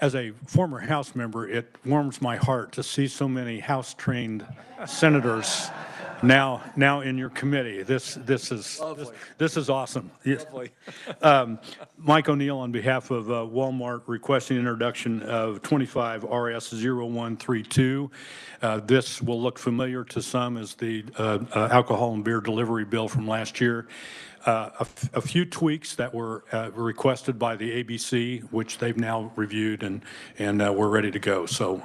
as a former House member, it warms my heart to see so many House-trained senators now in your committee. This is awesome. Lovely. Mike O'Neill on behalf of Walmart requesting introduction of 25 RS 0132. This will look familiar to some as the alcohol and beer delivery bill from last year. A few tweaks that were requested by the ABC, which they've now reviewed and we're ready to go. So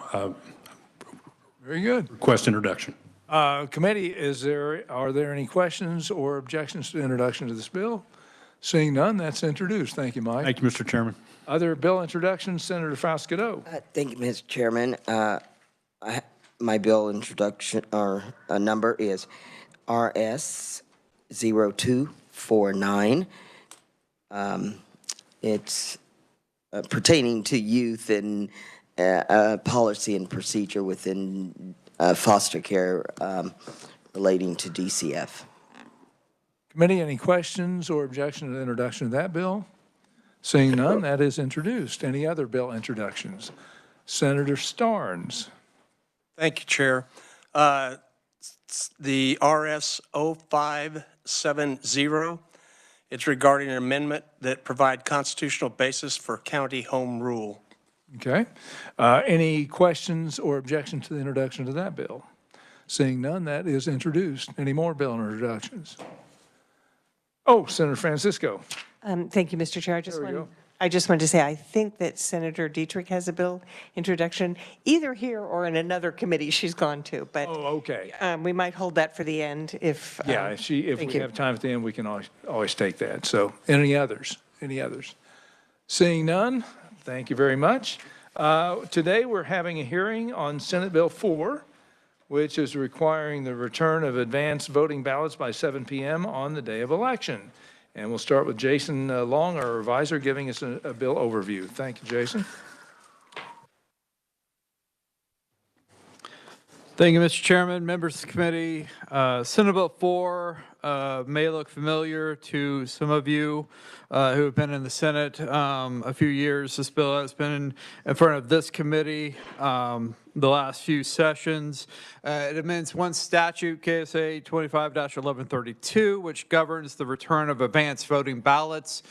Very good. request introduction. Committee, are there any questions or objections to the introduction of this bill? Seeing none, that's introduced. Thank you, Mike. Thank you, Mr. Chairman. Other bill introductions, Senator ks.gov. Thank you, Mr. Chairman. My bill introduction or number is RS 0249. It's pertaining to youth and policy and procedure within foster care relating to DCF. Committee, any questions or objections to the introduction of that bill? Seeing none, that is introduced. Any other bill introductions? Senator Starnes. Thank you, Chair. The RS 0570, it's regarding an amendment that provide constitutional basis for county home rule. Okay. Any questions or objections to the introduction of that bill? Seeing none, that is introduced. Any more bill introductions? Oh, Senator Francisco. Thank you, Mr. Chair. I just wanted to say I think that Senator Dietrich has a bill introduction, either here or in another committee she's gone to. But Oh, okay. we might hold that for the end if. Yeah, if we have time at the end, we can always take that. So any others? Any others? Seeing none, thank you very much. Today we're having a hearing on Senate Bill 4, which is requiring the return of advanced voting ballots by 7 p.m. on the day of election. And we'll start with Jason Long, our revisor, giving us a bill overview. Thank you, Jason. Thank you, Mr. Chairman, members of the committee. Senate Bill 4 may look familiar to some of you who have been in the Senate a few years. This bill has been in front of this committee the last few sessions. It amends one statute, KSA 25-1132, which governs the return of advanced voting ballots.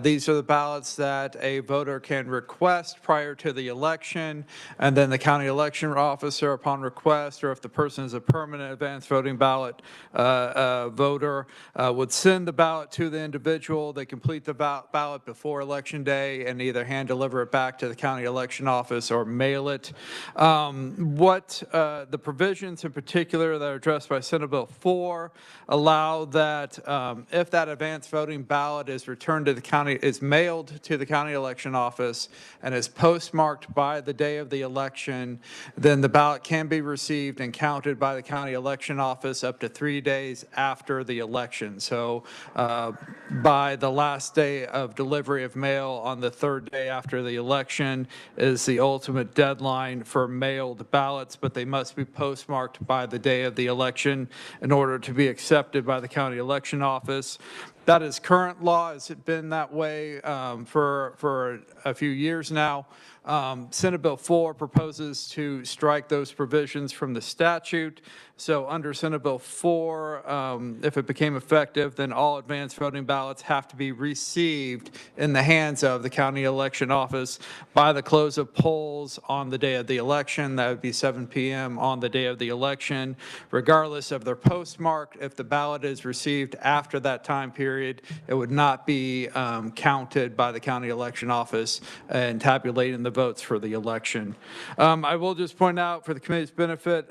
These are the ballots that a voter can request prior to the election, and then the county election officer, upon request, or if the person is a permanent advanced voting ballot voter, would send the ballot to the individual. They complete the ballot before Election Day and either hand deliver it back to the county election office or mail it. The provisions in particular that are addressed by Senate Bill 4 allow that if that advanced voting ballot is returned to the county, is mailed to the county election office and is postmarked by the day of the election, then the ballot can be received and counted by the county election office up to 3 days after the election. So by the last day of delivery of mail on the third day after the election is the ultimate deadline for mailed ballots, but they must be postmarked by the day of the election in order to be accepted by the county election office. That is current law. It's been that way for a few years now. Senate Bill 4 proposes to strike those provisions from the statute. So under Senate Bill 4, if it became effective, then all advanced voting ballots have to be received in the hands of the county election office by the close of polls on the day of the election. That would be 7 p.m. on the day of the election. Regardless of their postmark, if the ballot is received after that time period, it would not be counted by the county election office and tabulating the votes for the election. I will just point out for the committee's benefit,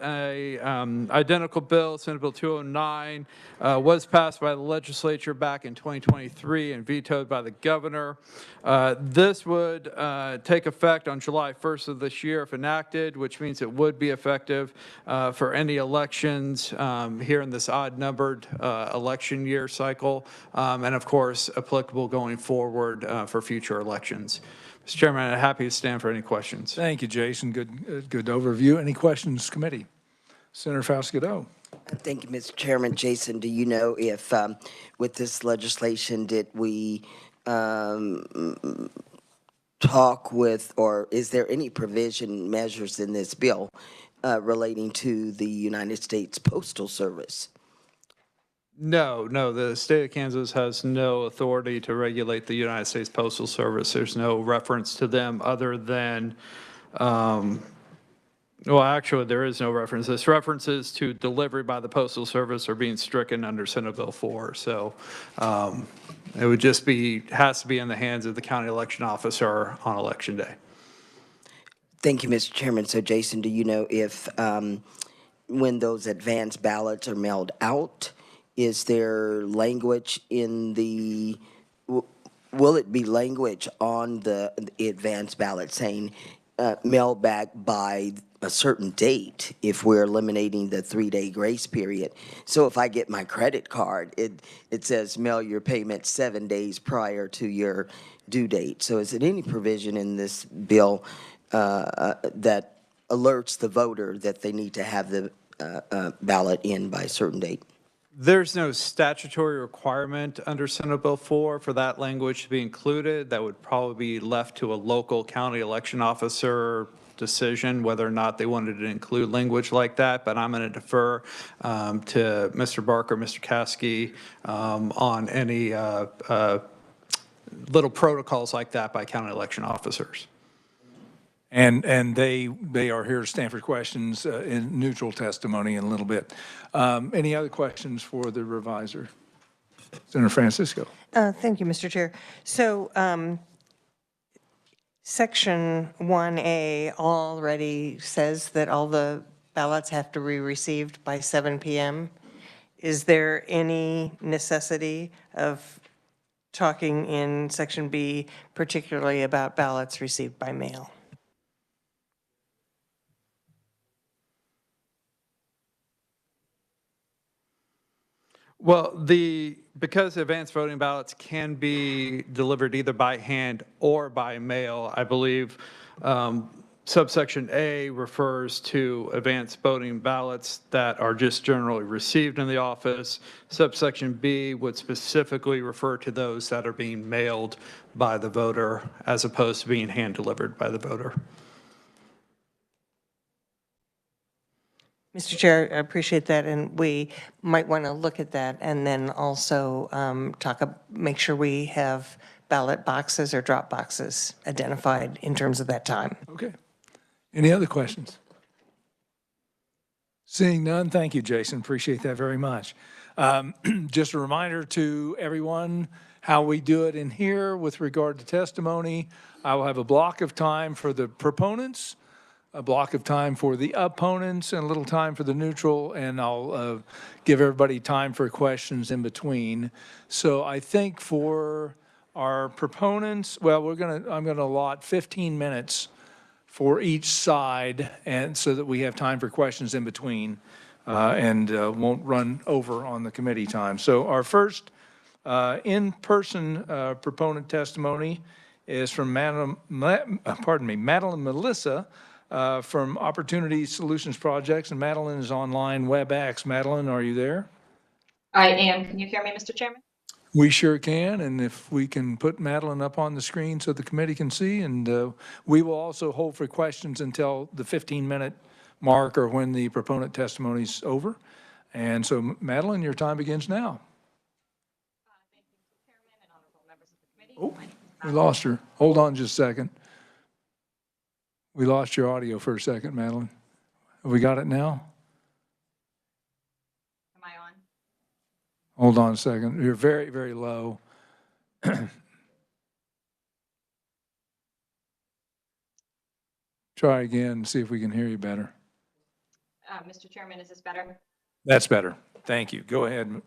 identical bill, Senate Bill 209, was passed by the legislature back in 2023 and vetoed by the governor. This would take effect on July 1st of this year if enacted, which means it would be effective for any elections here in this odd-numbered election year cycle, and of course applicable going forward for future elections. Mr. Chairman, I'm happy to stand for any questions. Thank you, Jason. Good overview. Any questions, committee? Senator ks.gov. Thank you, Mr. Chairman. Jason, do you know if with this legislation, did we talk with, or is there any provision measures in this bill relating to the United States Postal Service? No, the state of Kansas has no authority to regulate the United States Postal Service. There's no reference to them other than, well, actually, there is no reference. This references to delivery by the Postal Service are being stricken under Senate Bill 4. So it would just be, has to be in the hands of the county election officer on election day. Thank you, Mr. Chairman. So, Jason, do you know if when those advance ballots are mailed out, is there language in the, will it be language on the advance ballot saying mail back by a certain date if we're eliminating the 3-day grace period? So if I get my credit card, it says mail your payment 7 days prior to your due date. So is it any provision in this bill that alerts the voter that they need to have the ballot in by a certain date? There's no statutory requirement under Senate Bill 4 for that language to be included. That would probably be left to a local county election officer decision whether or not they wanted to include language like that. But I'm going to defer to Mr. Barker, Mr. Caskey on any little protocols like that by county election officers. And they are here to stand for questions in neutral testimony in a little bit. Any other questions for the reviser? Senator Francisco. Thank you, Mr. Chair. So Section 1A already says that all the ballots have to be received by 7 p.m. Is there any necessity of talking in Section B particularly about ballots received by mail? Well, because advanced voting ballots can be delivered either by hand or by mail, I believe subsection A refers to advanced voting ballots that are just generally received in the office. Subsection B would specifically refer to those that are being mailed by the voter as opposed to being hand delivered by the voter. Mr. Chair, I appreciate that, and we might want to look at that and then also make sure we have ballot boxes or drop boxes identified in terms of that time. Okay. Any other questions? Seeing none, thank you, Jason. Appreciate that very much. Just a reminder to everyone how we do it in here with regard to testimony. I will have a block of time for the proponents, a block of time for the opponents, and a little time for the neutral, and I'll give everybody time for questions in between. So I think for our proponents, well, I'm gonna allot 15 minutes for each side, and so that we have time for questions in between, and won't run over on the committee time. So our first in-person proponent testimony is from Madeline Melissa from Opportunity Solutions Projects, and Madeline is online WebEx. Madeline, are you there? I am. Can you hear me, Mr. Chairman? We sure can, and if we can put Madeline up on the screen so the committee can see, and we will also hold for questions until the 15-minute mark or when the proponent testimony is over. And so, Madeline, your time begins now. Thank you, Mr. Chairman and honorable members of the committee. Oh, we lost her. Hold on just a second. We lost your audio for a second, Madeline. Have we got it now? Am I on? Hold on a second. You're very, very low. Try again, see if we can hear you better. Mr. Chairman, is this better? That's better. Thank you. Go ahead.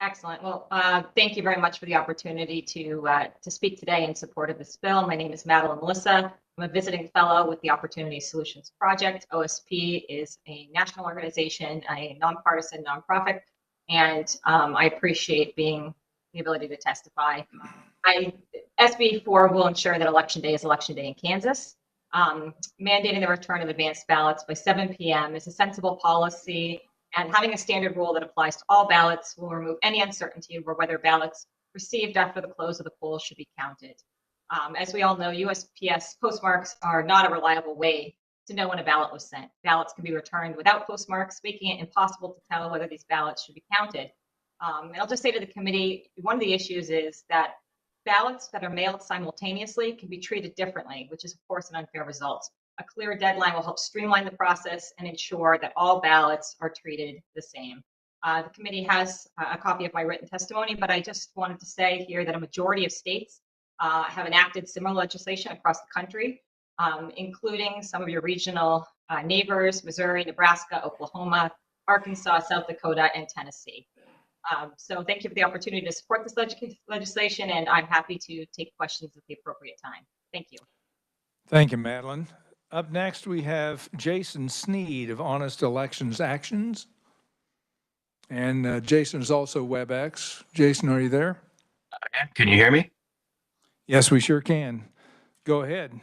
Excellent. Well, thank you very much for the opportunity to speak today in support of this bill. My name is Madeline Melissa. I'm a visiting fellow with the Opportunity Solutions Project. OSP is a national organization, a nonpartisan nonprofit, and I appreciate the ability to testify. SB 4 will ensure that Election Day is Election Day in Kansas. Mandating the return of advanced ballots by 7 p.m. is a sensible policy, and having a standard rule that applies to all ballots will remove any uncertainty over whether ballots received after the close of the polls should be counted. As we all know, USPS postmarks are not a reliable way to know when a ballot was sent. Ballots can be returned without postmarks, making it impossible to tell whether these ballots should be counted. And I'll just say to the committee, one of the issues is that ballots that are mailed simultaneously can be treated differently, which is of course an unfair result. A clear deadline will help streamline the process and ensure that all ballots are treated the same. The committee has a copy of my written testimony, but I just wanted to say here that a majority of states have enacted similar legislation across the country, including some of your regional neighbors, Missouri, Nebraska, Oklahoma, Arkansas, South Dakota, and Tennessee. So thank you for the opportunity to support this legislation, and I'm happy to take questions at the appropriate time. Thank you. Thank you, Madeline. Up next, we have Jason Sneed of Honest Elections Actions. And Jason is also WebEx. Jason, are you there? Can you hear me? Yes, we sure can. Go ahead.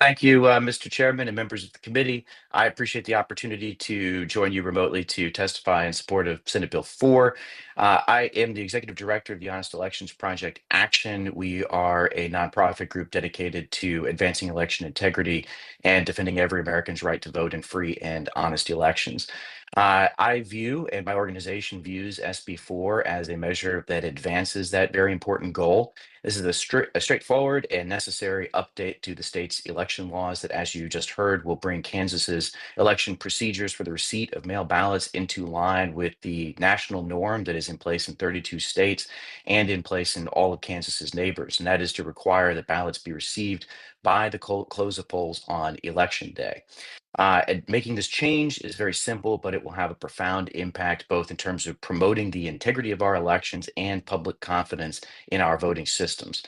Thank you, Mr. Chairman and members of the committee. I appreciate the opportunity to join you remotely to testify in support of Senate Bill 4. I am the executive director of the Honest Elections Project Action. We are a nonprofit group dedicated to advancing election integrity and defending every American's right to vote in free and honest elections. I view, and my organization views, SB 4 as a measure that advances that very important goal. This is a straightforward and necessary update to the state's election laws that, as you just heard, will bring Kansas's election procedures for the receipt of mail ballots into line with the national norm that is in place in 32 states and in place in all of Kansas's neighbors. And that is to require that ballots be received by the close of polls on election day. And making this change is very simple, but it will have a profound impact both in terms of promoting the integrity of our elections and public confidence in our voting systems.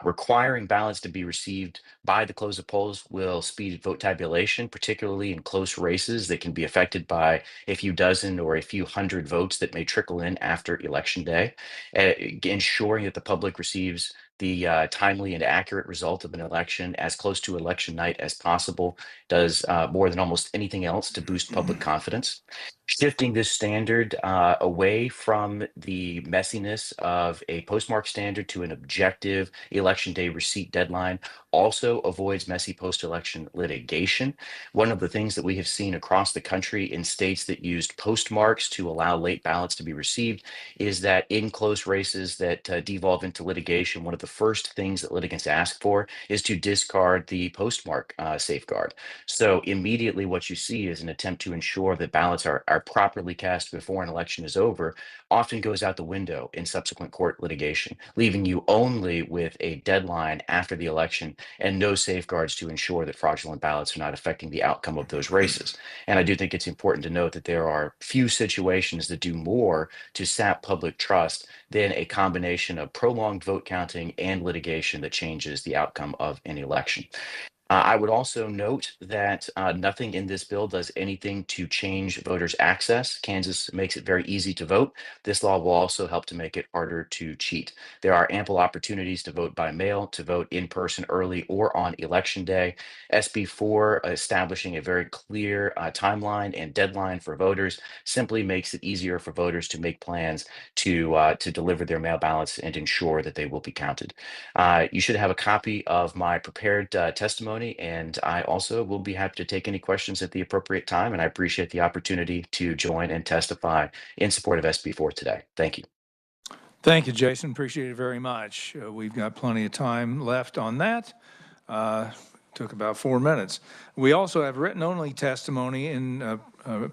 Requiring ballots to be received by the close of polls will speed vote tabulation, particularly in close races that can be affected by a few dozen or a few hundred votes that may trickle in after Election Day, ensuring that the public receives the timely and accurate result of an election as close to election night as possible does more than almost anything else to boost public confidence. Shifting this standard away from the messiness of a postmark standard to an objective election day receipt deadline also avoids messy post-election litigation. One of the things that we have seen across the country in states that used postmarks to allow late ballots to be received is that in close races that devolve into litigation, one of the first things that litigants ask for is to discard the postmark safeguard. So immediately what you see is an attempt to ensure that ballots are properly cast before an election is over, often goes out the window in subsequent court litigation, leaving you only with a deadline after the election and no safeguards to ensure that fraudulent ballots are not affecting the outcome of those races. And I do think it's important to note that there are few situations that do more to sap public trust than a combination of prolonged vote counting and litigation that changes the outcome of an election. I would also note that nothing in this bill does anything to change voters' access. Kansas makes it very easy to vote. This law will also help to make it harder to cheat. There are ample opportunities to vote by mail, to vote in person early or on election day. SB 4 establishing a very clear timeline and deadline for voters simply makes it easier for voters to make plans to deliver their mail ballots and ensure that they will be counted. You should have a copy of my prepared testimony, and I also will be happy to take any questions at the appropriate time, and I appreciate the opportunity to join and testify in support of SB 4 today. Thank you. Thank you, Jason. Appreciate it very much. We've got plenty of time left on that. Took about 4 minutes. We also have written-only testimony in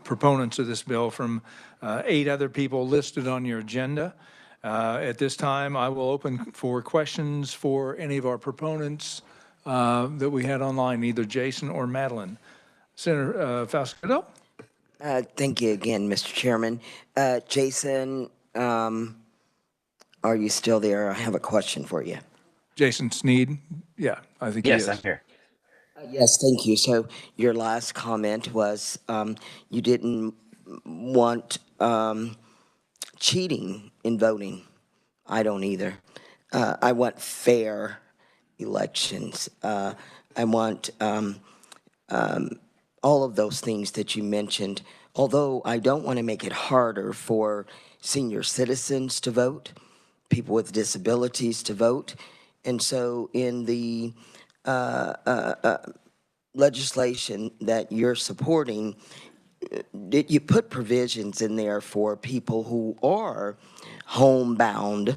proponents of this bill from 8 other people listed on your agenda. At this time, I will open for questions for any of our proponents that we had online, either Jason or Madeline. Senator Falscato? Thank you again, Mr. Chairman. Jason, are you still there? I have a question for you. Jason Sneed? Yeah, I think Yes, he is. I'm here. Yes, thank you. So your last comment was you didn't want cheating in voting. I don't either. I want fair elections. I want all of those things that you mentioned, although I don't want to make it harder for senior citizens to vote, people with disabilities to vote. And so in the legislation that you're supporting, did you put provisions in there for people who are homebound,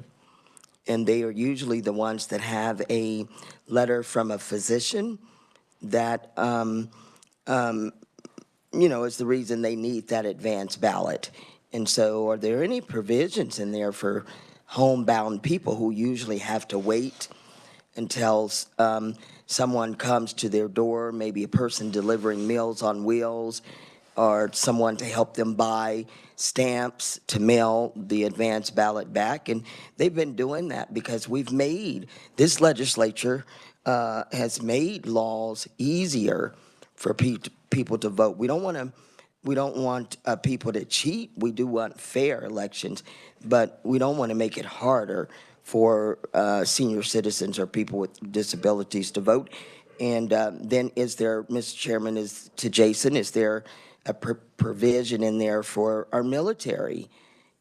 and they are usually the ones that have a letter from a physician that, is the reason they need that advance ballot. And so are there any provisions in there for homebound people who usually have to wait until someone comes to their door, maybe a person delivering Meals on Wheels, or someone to help them buy stamps to mail the advance ballot back? And they've been doing that because this legislature has made laws easier for people to vote. We don't want people to cheat. We do want fair elections, but we don't want to make it harder for senior citizens or people with disabilities to vote. And then is there, Mr. Chairman, to Jason, is there a provision in there for our military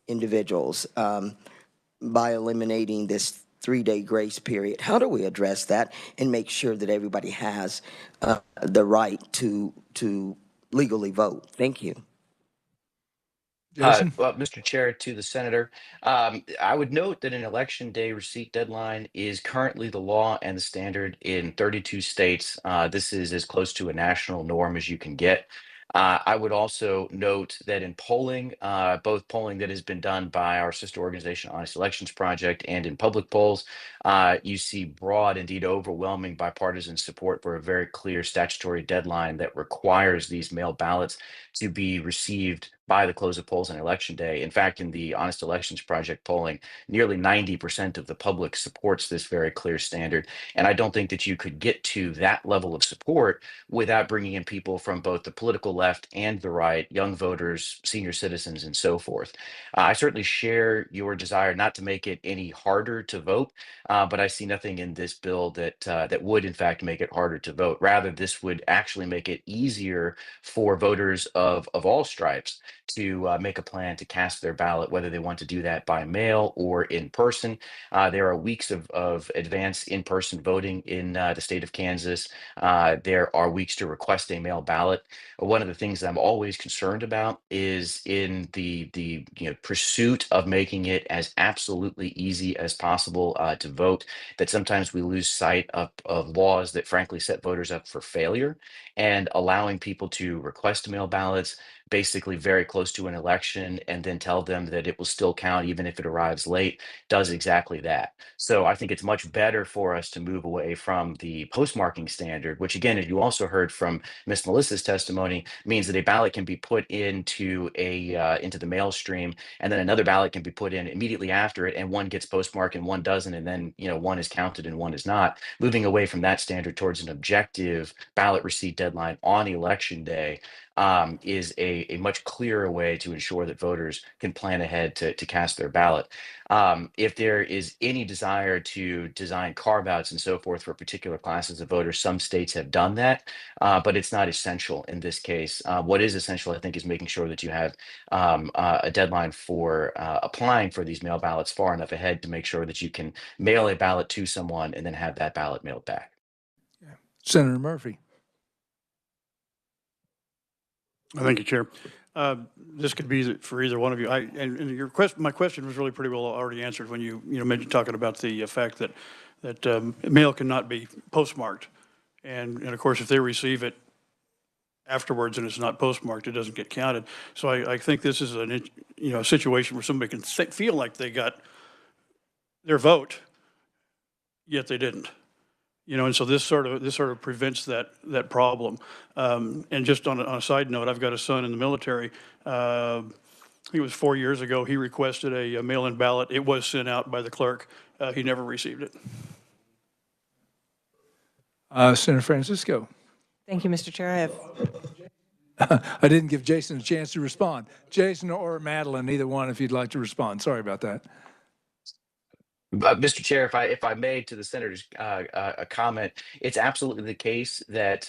individuals by eliminating this 3-day grace period? How do we address that and make sure that everybody has the right to legally vote? Thank you. Jason? Well, Mr. Chair, to the senator, I would note that an election day receipt deadline is currently the law and the standard in 32 states. This is as close to a national norm as you can get. I would also note that in polling, both polling that has been done by our sister organization, Honest Elections Project, and in public polls, you see broad, indeed overwhelming bipartisan support for a very clear statutory deadline that requires these mail ballots to be received by the close of polls on election day. In fact, in the Honest Elections Project polling, nearly 90% of the public supports this very clear standard. And I don't think that you could get to that level of support without bringing in people from both the political left and the right, young voters, senior citizens, and so forth. I certainly share your desire not to make it any harder to vote, but I see nothing in this bill that would, in fact, make it harder to vote. Rather, this would actually make it easier for voters of all stripes to make a plan to cast their ballot, whether they want to do that by mail or in person. There are weeks of advance in-person voting in the state of Kansas. There are weeks to request a mail ballot. One of the things that I'm always concerned about is in the pursuit of making it as absolutely easy as possible to vote, that sometimes we lose sight of laws that frankly set voters up for failure, and allowing people to request mail ballots basically very close to an election and then tell them that it will still count even if it arrives late does exactly that. So I think it's much better for us to move away from the postmarking standard, which again, as you also heard from Ms. Melissa's testimony, means that a ballot can be put into the mail stream, and then another ballot can be put in immediately after it, and one gets postmarked and one doesn't, and then one is counted and one is not. Moving away from that standard towards an objective ballot receipt deadline on election day is a much clearer way to ensure that voters can plan ahead to cast their ballot. If there is any desire to design carve-outs and so forth for particular classes of voters, some states have done that, but it's not essential in this case. What is essential, I think, is making sure that you have a deadline for applying for these mail ballots far enough ahead to make sure that you can mail a ballot to someone and then have that ballot mailed back. Senator Murphy. Thank you, Chair. This could be for either one of you. My question was really pretty well already answered when you mentioned talking about the fact that mail cannot be postmarked, and of course if they receive it afterwards and it's not postmarked, it doesn't get counted. So I think this is a situation where somebody can feel like they got their vote, yet they didn't. And so this sort of prevents that problem. And just on a side note, I've got a son in the military. He was 4 years ago. He requested a mail-in ballot. It was sent out by the clerk. He never received it. Senator Francisco. Thank you, Mr. Chair. I have I didn't give Jason a chance to respond. Jason or Madeline, either one, if you'd like to respond. Sorry about that. Mr. Chair, if I may, to the senator's a comment, it's absolutely the case that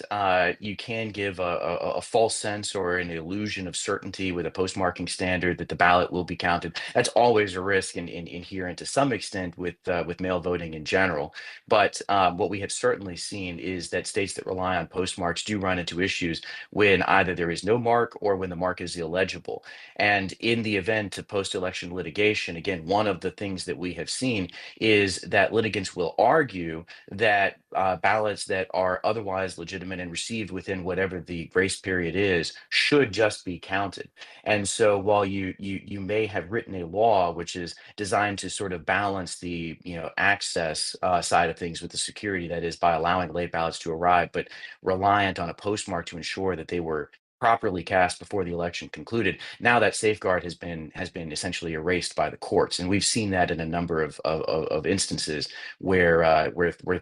you can give a false sense or an illusion of certainty with a postmarking standard that the ballot will be counted. That's always a risk inherent to some extent with mail voting in general. But what we have certainly seen is that states that rely on postmarks do run into issues when either there is no mark or when the mark is illegible. And in the event of post-election litigation, again, one of the things that we have seen is that litigants will argue that ballots that are otherwise legitimate and received within whatever the grace period is should just be counted. And so while you may have written a law which is designed to sort of balance the access side of things with the security, that is by allowing late ballots to arrive, but reliant on a postmark to ensure that they were properly cast before the election concluded. Now that safeguard has been essentially erased by the courts, and we've seen that in a number of instances where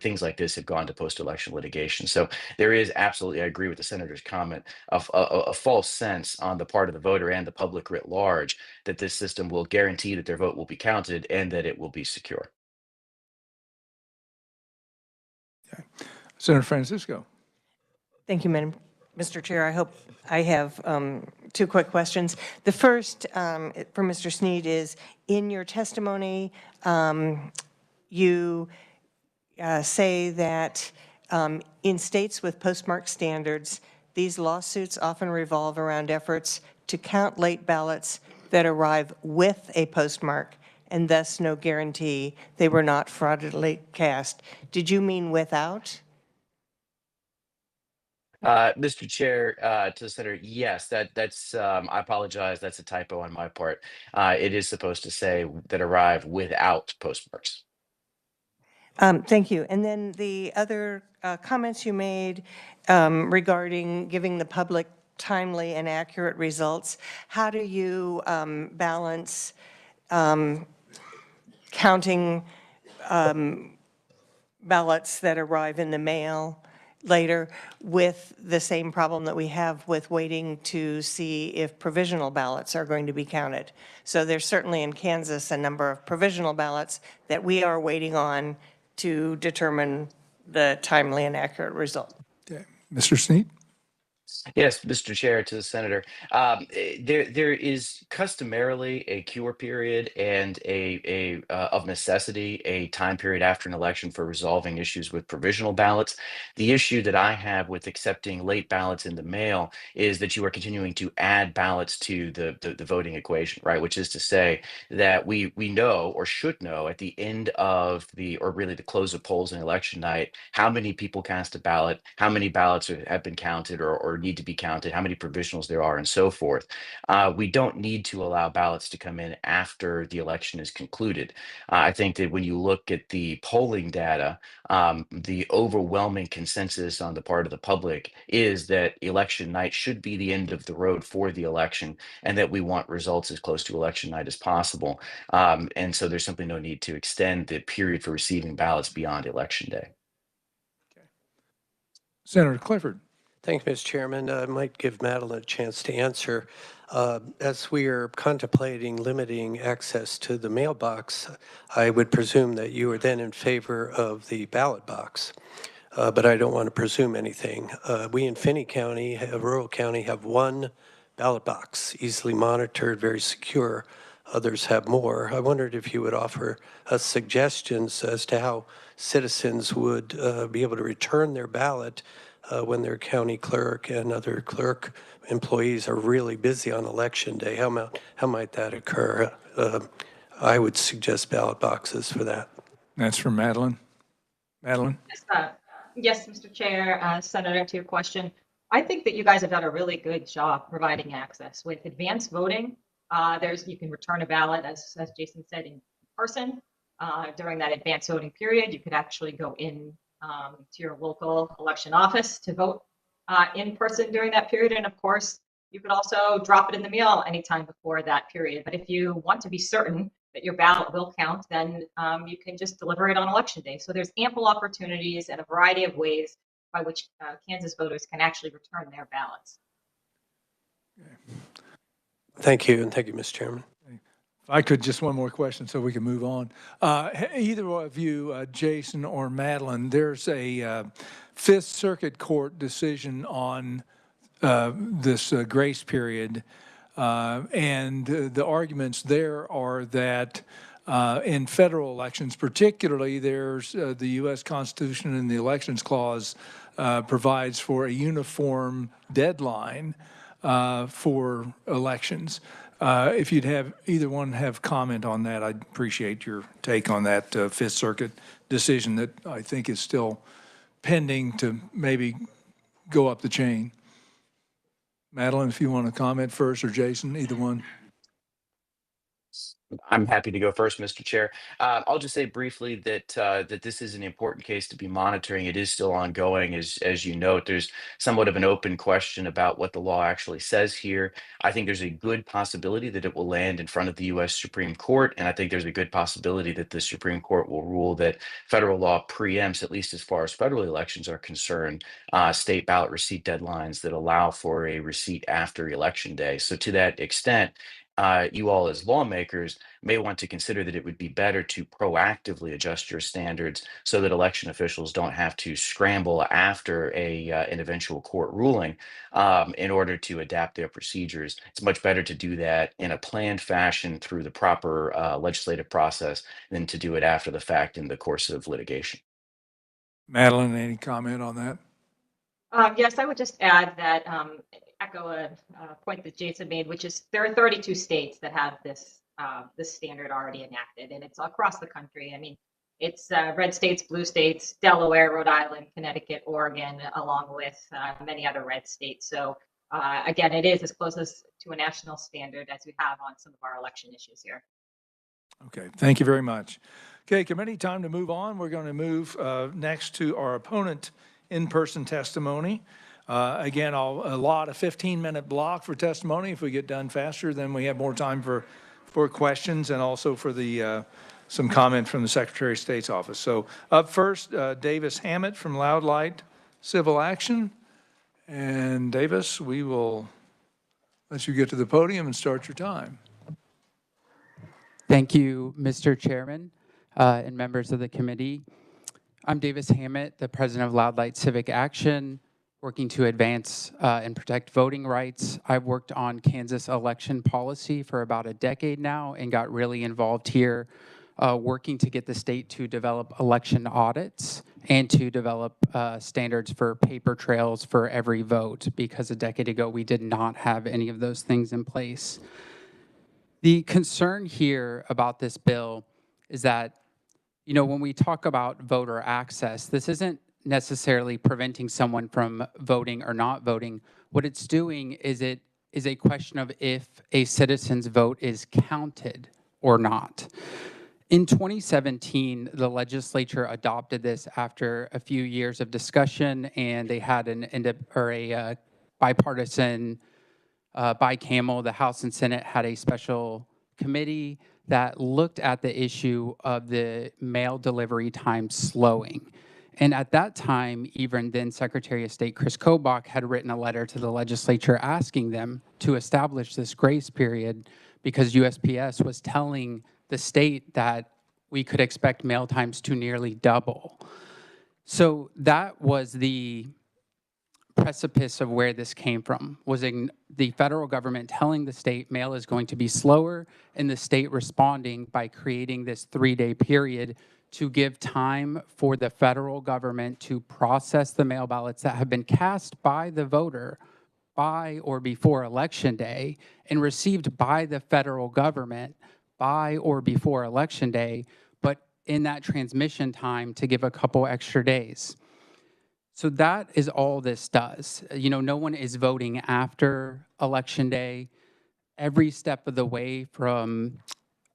things like this have gone to post-election litigation. So there is absolutely, I agree with the senator's comment, a false sense on the part of the voter and the public writ large that this system will guarantee that their vote will be counted and that it will be secure. Senator Francisco. Thank you, Mr. Chair. I hope I have two quick questions. The first for Mr. Snead is, in your testimony, you say that in states with postmark standards, these lawsuits often revolve around efforts to count late ballots that arrive with a postmark and thus no guarantee they were not fraudulently cast. Did you mean without? Mr. Chair, to the senator, yes, that's I apologize. That's a typo on my part. It is supposed to say that arrive without postmarks. Thank you. And then the other comments you made regarding giving the public timely and accurate results, how do you balance counting ballots that arrive in the mail later with the same problem that we have with waiting to see if provisional ballots are going to be counted? So there's certainly in Kansas a number of provisional ballots that we are waiting on to determine the timely and accurate result. Okay. Mr. Snead. Yes, Mr. Chair, to the senator. There is customarily a cure period and of necessity a time period after an election for resolving issues with provisional ballots. The issue that I have with accepting late ballots in the mail is that you are continuing to add ballots to the voting equation, right? Which is to say that we know or should know at the end of or really the close of polls on election night, how many people cast a ballot, how many ballots have been counted or need to be counted, how many provisionals there are, and so forth. We don't need to allow ballots to come in after the election is concluded. I think that when you look at the polling data, the overwhelming consensus on the part of the public is that election night should be the end of the road for the election, and that we want results as close to election night as possible. And so there's simply no need to extend the period for receiving ballots beyond election day. Senator Clifford. Thanks, Mr. Chairman. I might give Madeline a chance to answer. As we are contemplating limiting access to the mailbox, I would presume that you are then in favor of the ballot box. But I don't want to presume anything. We in Finney County, a rural county, have one ballot box, easily monitored, very secure. Others have more. I wondered if you would offer us suggestions as to how citizens would be able to return their ballot when their county clerk and other clerk employees are really busy on election day. How might that occur? I would suggest ballot boxes for that. That's from Madeline. Madeline? Yes, Mr. Chair, Senator, to your question, I think that you guys have done a really good job providing access. With advanced voting, you can return a ballot, as Jason said, in person. During that advanced voting period, you could actually go in to your local election office to vote in person during that period. And of course, you could also drop it in the mail anytime before that period. But if you want to be certain that your ballot will count, then you can just deliver it on election day. So there's ample opportunities and a variety of ways by which Kansas voters can actually return their ballots. Thank you, and thank you, Mr. Chairman. If I could, just one more question so we can move on. Either of you, Jason or Madeline, there's a Fifth Circuit Court decision on this grace period. And the arguments there are that in federal elections, particularly, there's the U.S. Constitution and the Elections Clause provides for a uniform deadline for elections. If you'd have either one have comment on that, I'd appreciate your take on that Fifth Circuit decision that I think is still pending to maybe go up the chain. Madeline, if you want to comment first, or Jason, either one. I'm happy to go first, Mr. Chair. I'll just say briefly that that this is an important case to be monitoring. It is still ongoing, as you note. There's somewhat of an open question about what the law actually says here. I think there's a good possibility that it will land in front of the U.S. Supreme Court, and I think there's a good possibility that the Supreme Court will rule that federal law preempts, at least as far as federal elections are concerned, state ballot receipt deadlines that allow for a receipt after Election Day. So to that extent, you all as lawmakers may want to consider that it would be better to proactively adjust your standards so that election officials don't have to scramble after an eventual court ruling in order to adapt their procedures. It's much better to do that in a planned fashion through the proper legislative process than to do it after the fact in the course of litigation. Madeline, any comment on that? Yes, I would just add that, echo a point that Jason made, which is there are 32 states that have this standard already enacted, and it's across the country. I mean, it's red states, blue states, Delaware, Rhode Island, Connecticut, Oregon, along with many other red states. So again, it is as close as to a national standard as we have on some of our election issues here. Okay, thank you very much. Okay, committee, time to move on. We're going to move next to our opponent in-person testimony. Again, I'll allot a 15-minute block for testimony. If we get done faster, then we have more time for questions and also for the some comment from the Secretary of State's office. So up first, Davis Hammett from Loud Light Civil Action. And Davis, we will let you get to the podium and start your time. Thank you, Mr. Chairman and members of the committee. I'm Davis Hammett, the president of Loud Light Civic Action, working to advance and protect voting rights. I've worked on Kansas election policy for about a decade now and got really involved here working to get the state to develop election audits and to develop standards for paper trails for every vote, because a decade ago we did not have any of those things in place. The concern here about this bill is that, you know, when we talk about voter access, this isn't necessarily preventing someone from voting or not voting. What it's doing is it is a question of if a citizen's vote is counted or not. In 2017, the legislature adopted this after a few years of discussion, and they had a bipartisan bicameral. The House and Senate had a special committee that looked at the issue of the mail delivery time slowing. And at that time, even then Secretary of State Chris Kobach had written a letter to the legislature asking them to establish this grace period because USPS was telling the state that we could expect mail times to nearly double. So that was the precipice of where this came from, was in the federal government telling the state mail is going to be slower, and the state responding by creating this 3-day period to give time for the federal government to process the mail ballots that have been cast by the voter by or before Election Day and received by the federal government by or before Election Day, but in that transmission time to give a couple extra days. So that is all this does. You know, no one is voting after Election Day. Every step of the way from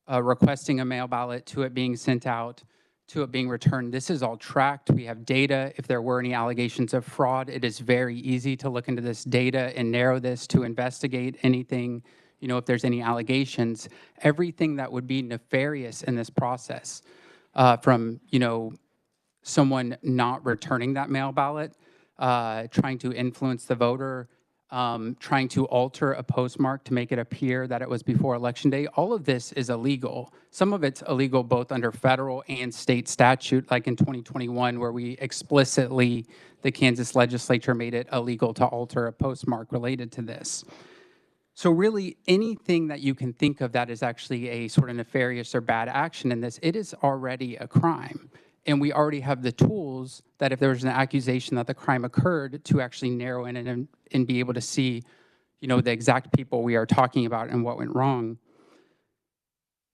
requesting a mail ballot to it being sent out to it being returned, this is all tracked. We have data. If there were any allegations of fraud, it is very easy to look into this data and narrow this to investigate anything, you know, if there's any allegations. Everything that would be nefarious in this process, from, you know, someone not returning that mail ballot, trying to influence the voter, trying to alter a postmark to make it appear that it was before Election Day. All of this is illegal. Some of it's illegal both under federal and state statute, like in 2021, where we explicitly, the Kansas legislature made it illegal to alter a postmark related to this. So really, anything that you can think of that is actually a sort of nefarious or bad action in this, it is already a crime. And we already have the tools that if there was an accusation that the crime occurred to actually narrow in and be able to see, the exact people we are talking about and what went wrong.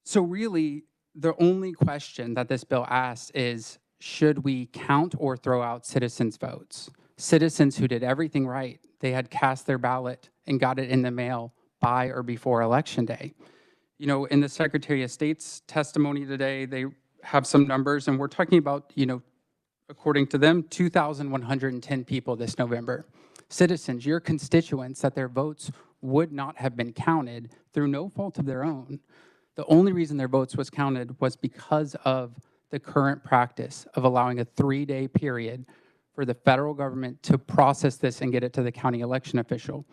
So really, the only question that this bill asks is, should we count or throw out citizens' votes? Citizens who did everything right. They had cast their ballot and got it in the mail by or before Election Day. In the Secretary of State's testimony today, they have some numbers, and we're talking about, according to them, 2,110 people this November. Citizens, your constituents, that their votes would not have been counted through no fault of their own. The only reason their votes was counted was because of the current practice of allowing a 3-day period for the federal government to process this and get it to the county election official.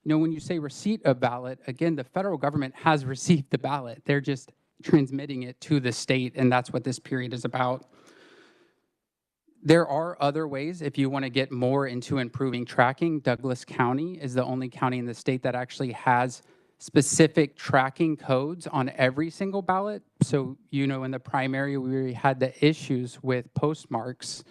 When you say receipt of ballot, again, the federal government has received the ballot. They're just transmitting it to the state, and that's what this period is about. There are other ways if you want to get more into improving tracking. Douglas County is the only county in the state that actually has specific tracking codes on every single ballot. So, in the primary, we had the issues with postmarks.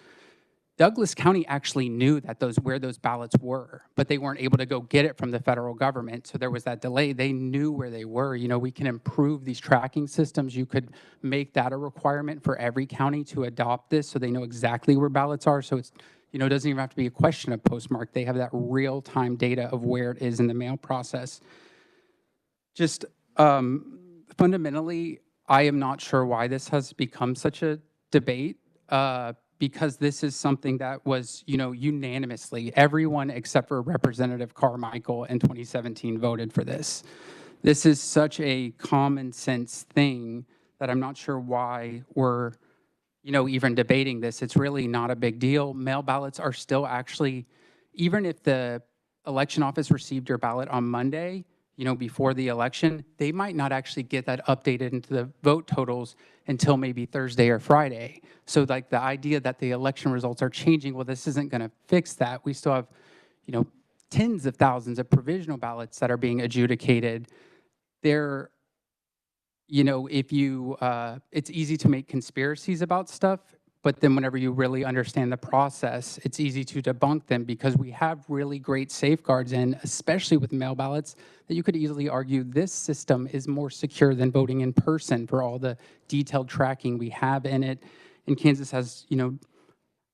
Douglas County actually knew that where those ballots were, but they weren't able to go get it from the federal government. So there was that delay. They knew where they were. We can improve these tracking systems. You could make that a requirement for every county to adopt this so they know exactly where ballots are. So it's, it doesn't even have to be a question of postmark. They have that real-time data of where it is in the mail process. Just fundamentally, I am not sure why this has become such a debate. Because this is something that was, unanimously, everyone except for Representative Carmichael in 2017 voted for this. This is such a common sense thing that I'm not sure why we're, even debating this. It's really not a big deal. Mail ballots are still actually, even if the election office received your ballot on Monday, before the election, they might not actually get that updated into the vote totals until maybe Thursday or Friday. So like the idea that the election results are changing, well, this isn't going to fix that. We still have, tens of thousands of provisional ballots that are being adjudicated. They're, it's easy to make conspiracies about stuff, but then whenever you really understand the process, it's easy to debunk them because we have really great safeguards in, especially with mail ballots, that you could easily argue this system is more secure than voting in person for all the detailed tracking we have in it. And Kansas has,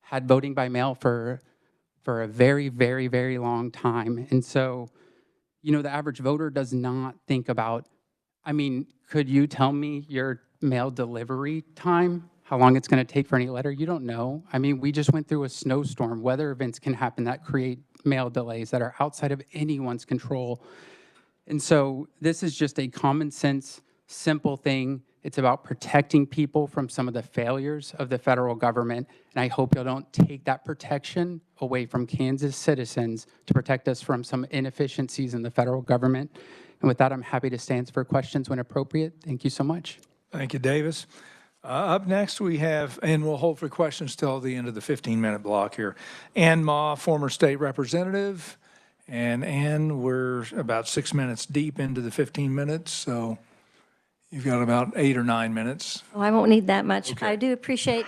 had voting by mail for a very, very, very long time. And so, the average voter does not think about, could you tell me your mail delivery time? How long it's going to take for any letter? You don't know. We just went through a snowstorm. Weather events can happen that create mail delays that are outside of anyone's control. And so this is just a common sense, simple thing. It's about protecting people from some of the failures of the federal government. And I hope you don't take that protection away from Kansas citizens to protect us from some inefficiencies in the federal government. And with that, I'm happy to stand for questions when appropriate. Thank you so much. Thank you, Davis. Up next, we have, and we'll hold for questions till the end of the 15-minute block here, Ann Ma, former state representative. And Ann, we're about 6 minutes deep into the 15 minutes, so you've got about 8 or 9 minutes. Oh, I won't need that much. Okay. I do appreciate,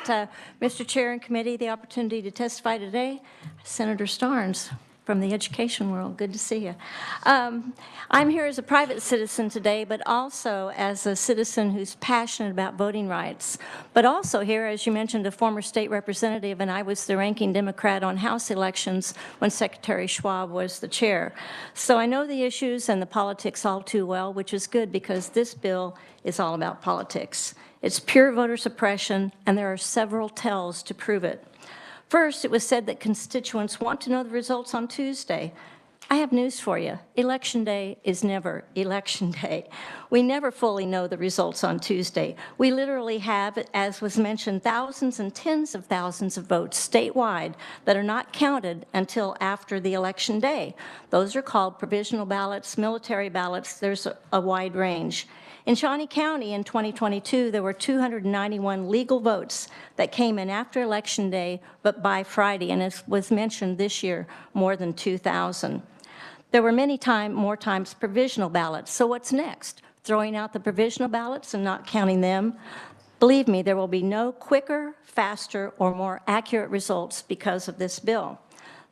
Mr. Chair and committee, the opportunity to testify today. Senator Starnes from the education world, good to see you. I'm here as a private citizen today, but also as a citizen who's passionate about voting rights. But also here, as you mentioned, a former state representative, and I was the ranking Democrat on House elections when Secretary Schwab was the chair. So I know the issues and the politics all too well, which is good because this bill is all about politics. It's pure voter suppression, and there are several tells to prove it. First, it was said that constituents want to know the results on Tuesday. I have news for you. Election day is never election day. We never fully know the results on Tuesday. We literally have, as was mentioned, thousands and tens of thousands of votes statewide that are not counted until after the election day. Those are called provisional ballots, military ballots. There's a wide range. In Shawnee County in 2022, there were 291 legal votes that came in after Election Day, but by Friday, and as was mentioned this year, more than 2,000. There were more times provisional ballots. So what's next? Throwing out the provisional ballots and not counting them? Believe me, there will be no quicker, faster, or more accurate results because of this bill.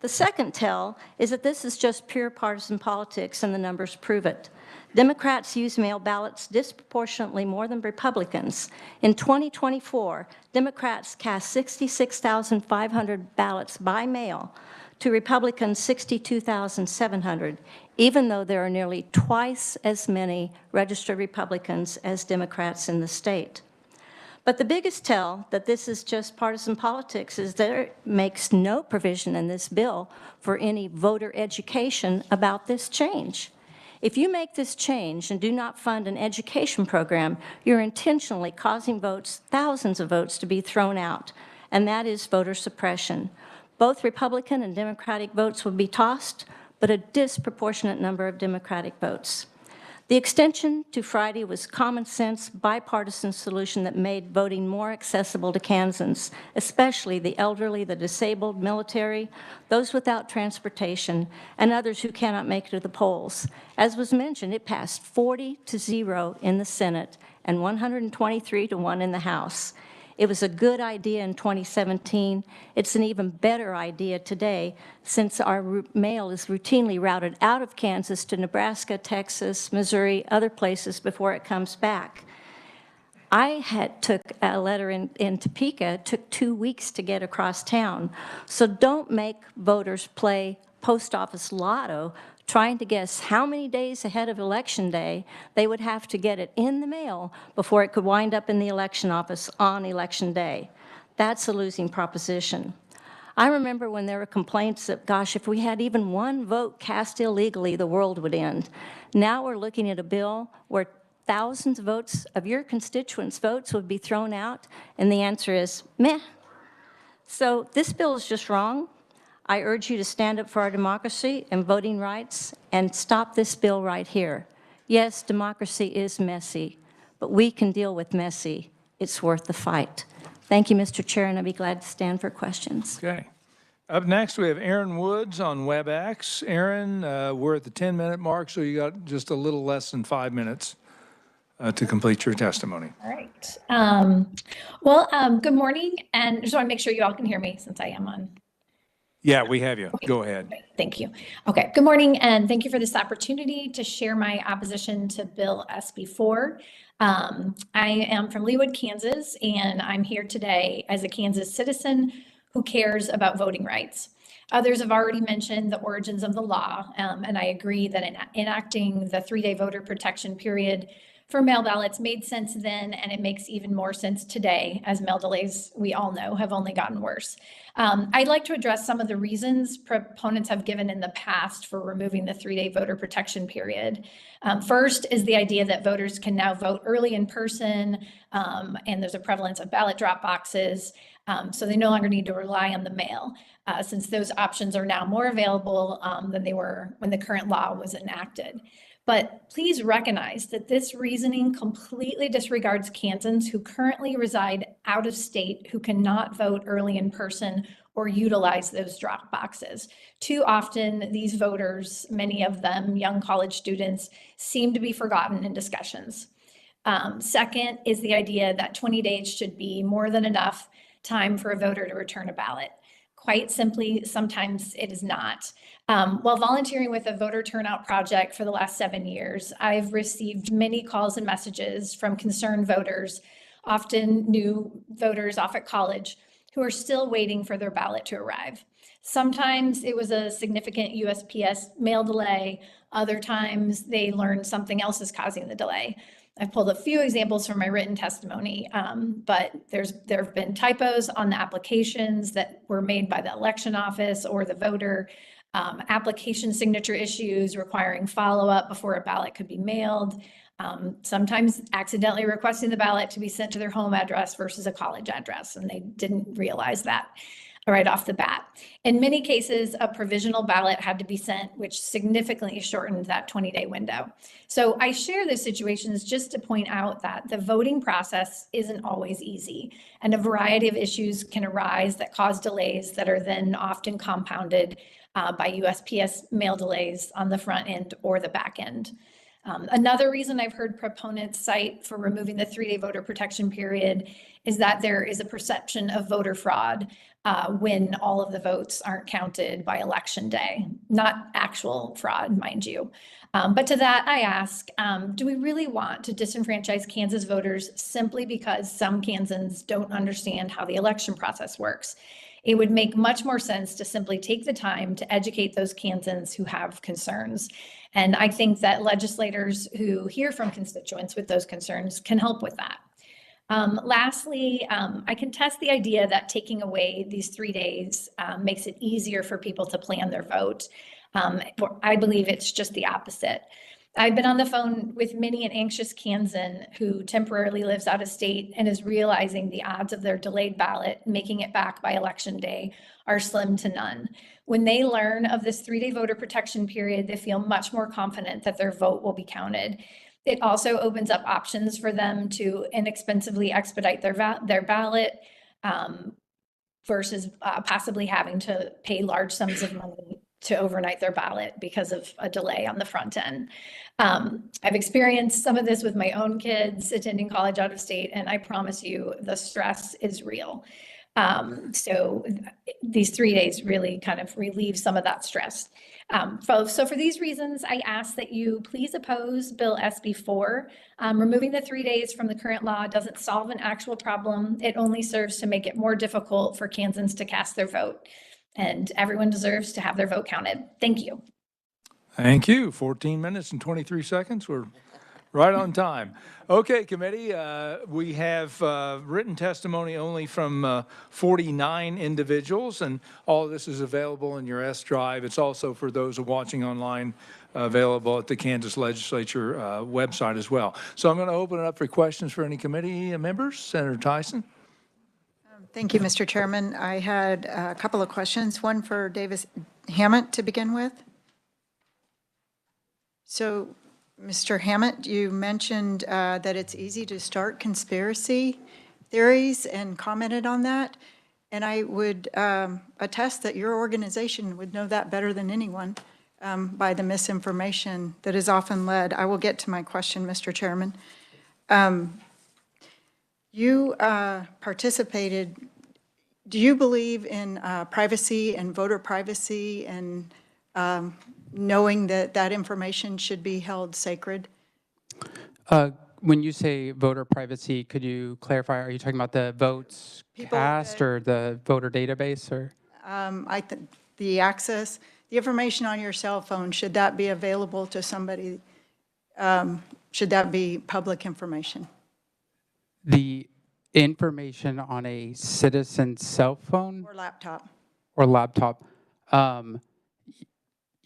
The second tell is that this is just pure partisan politics, and the numbers prove it. Democrats use mail ballots disproportionately more than Republicans. In 2024, Democrats cast 66,500 ballots by mail to Republicans 62,700, even though there are nearly twice as many registered Republicans as Democrats in the state. But the biggest tell that this is just partisan politics is that it makes no provision in this bill for any voter education about this change. If you make this change and do not fund an education program, you're intentionally causing votes, thousands of votes, to be thrown out, and that is voter suppression. Both Republican and Democratic votes would be tossed, but a disproportionate number of Democratic votes. The extension to Friday was common sense, bipartisan solution that made voting more accessible to Kansans, especially the elderly, the disabled, military, those without transportation, and others who cannot make it to the polls. As was mentioned, it passed 40-0 in the Senate and 123-1 in the House. It was a good idea in 2017. It's an even better idea today, since our mail is routinely routed out of Kansas to Nebraska, Texas, Missouri, other places before it comes back. I took a letter in Topeka. It took 2 weeks to get across town. So don't make voters play post office lotto trying to guess how many days ahead of Election Day they would have to get it in the mail before it could wind up in the election office on Election Day. That's a losing proposition. I remember when there were complaints that, gosh, if we had even one vote cast illegally, the world would end. Now we're looking at a bill where thousands of votes of your constituents' votes would be thrown out, and the answer is meh. So this bill is just wrong. I urge you to stand up for our democracy and voting rights and stop this bill right here. Yes, democracy is messy, but we can deal with messy. It's worth the fight. Thank you, Mr. Chair, and I'd be glad to stand for questions. Okay. Up next, we have Aaron Woods on WebEx. Aaron, we're at the 10-minute mark, so you got just a little less than 5 minutes to complete your testimony. All right. Good morning, and just want to make sure you all can hear me since I am on. Yeah, we have you. Go ahead. Thank you. Okay, good morning, and thank you for this opportunity to share my opposition to Bill SB 4. I am from Leawood, Kansas, and I'm here today as a Kansas citizen who cares about voting rights. Others have already mentioned the origins of the law, and I agree that enacting the 3-day voter protection period for mail ballots made sense then, and it makes even more sense today, as mail delays, we all know, have only gotten worse. I'd like to address some of the reasons proponents have given in the past for removing the 3-day voter protection period. First is the idea that voters can now vote early in person, and there's a prevalence of ballot drop boxes, so they no longer need to rely on the mail, since those options are now more available than they were when the current law was enacted. But please recognize that this reasoning completely disregards Kansans who currently reside out of state, who cannot vote early in person or utilize those drop boxes. Too often, these voters, many of them young college students, seem to be forgotten in discussions. Second is the idea that 20 days should be more than enough time for a voter to return a ballot. Quite simply, sometimes it is not. While volunteering with a voter turnout project for the last 7 years, I've received many calls and messages from concerned voters, often new voters off at college, who are still waiting for their ballot to arrive. Sometimes it was a significant USPS mail delay. Other times they learned something else is causing the delay. I've pulled a few examples from my written testimony, but there have been typos on the applications that were made by the election office or the voter. application signature issues requiring follow-up before a ballot could be mailed, sometimes accidentally requesting the ballot to be sent to their home address versus a college address, and they didn't realize that right off the bat. In many cases, a provisional ballot had to be sent, which significantly shortened that 20-day window. So I share these situations just to point out that the voting process isn't always easy, and a variety of issues can arise that cause delays that are then often compounded by USPS mail delays on the front end or the back end. Another reason I've heard proponents cite for removing the 3-day voter protection period is that there is a perception of voter fraud when all of the votes aren't counted by election day. Not actual fraud, mind you. But to that, I ask, do we really want to disenfranchise Kansas voters simply because some Kansans don't understand how the election process works? It would make much more sense to simply take the time to educate those Kansans who have concerns. And I think that legislators who hear from constituents with those concerns can help with that. Lastly, I contest the idea that taking away these 3 days makes it easier for people to plan their vote. I believe it's just the opposite. I've been on the phone with many an anxious Kansan who temporarily lives out of state and is realizing the odds of their delayed ballot making it back by election day are slim to none. When they learn of this 3-day voter protection period, they feel much more confident that their vote will be counted. It also opens up options for them to inexpensively expedite their ballot versus possibly having to pay large sums of money to overnight their ballot because of a delay on the front end. I've experienced some of this with my own kids attending college out of state, and I promise you the stress is real. So these 3 days really kind of relieve some of that stress. So for these reasons, I ask that you please oppose Bill SB 4. Removing the 3 days from the current law doesn't solve an actual problem. It only serves to make it more difficult for Kansans to cast their vote. And everyone deserves to have their vote counted. Thank you. Thank you. 14 minutes and 23 seconds. We're right on time. Okay, committee, we have written testimony only from 49 individuals, and all of this is available in your S drive. It's also, for those watching online, available at the Kansas Legislature website as well. So I'm going to open it up for questions for any committee members. Senator Tyson. Thank you, Mr. Chairman. I had a couple of questions, one for Davis Hammett to begin with. So, Mr. Hammett, you mentioned that it's easy to start conspiracy theories and commented on that. And I would attest that your organization would know that better than anyone by the misinformation that is often led. I will get to my question, Mr. Chairman. You participated, do you believe in privacy and voter privacy and knowing that that information should be held sacred? When you say voter privacy, could you clarify, are you talking about the votes cast or the voter database? Or The access, the information on your cell phone, should that be available to somebody? Should that be public information? the information on a citizen's cell phone Or laptop? or laptop?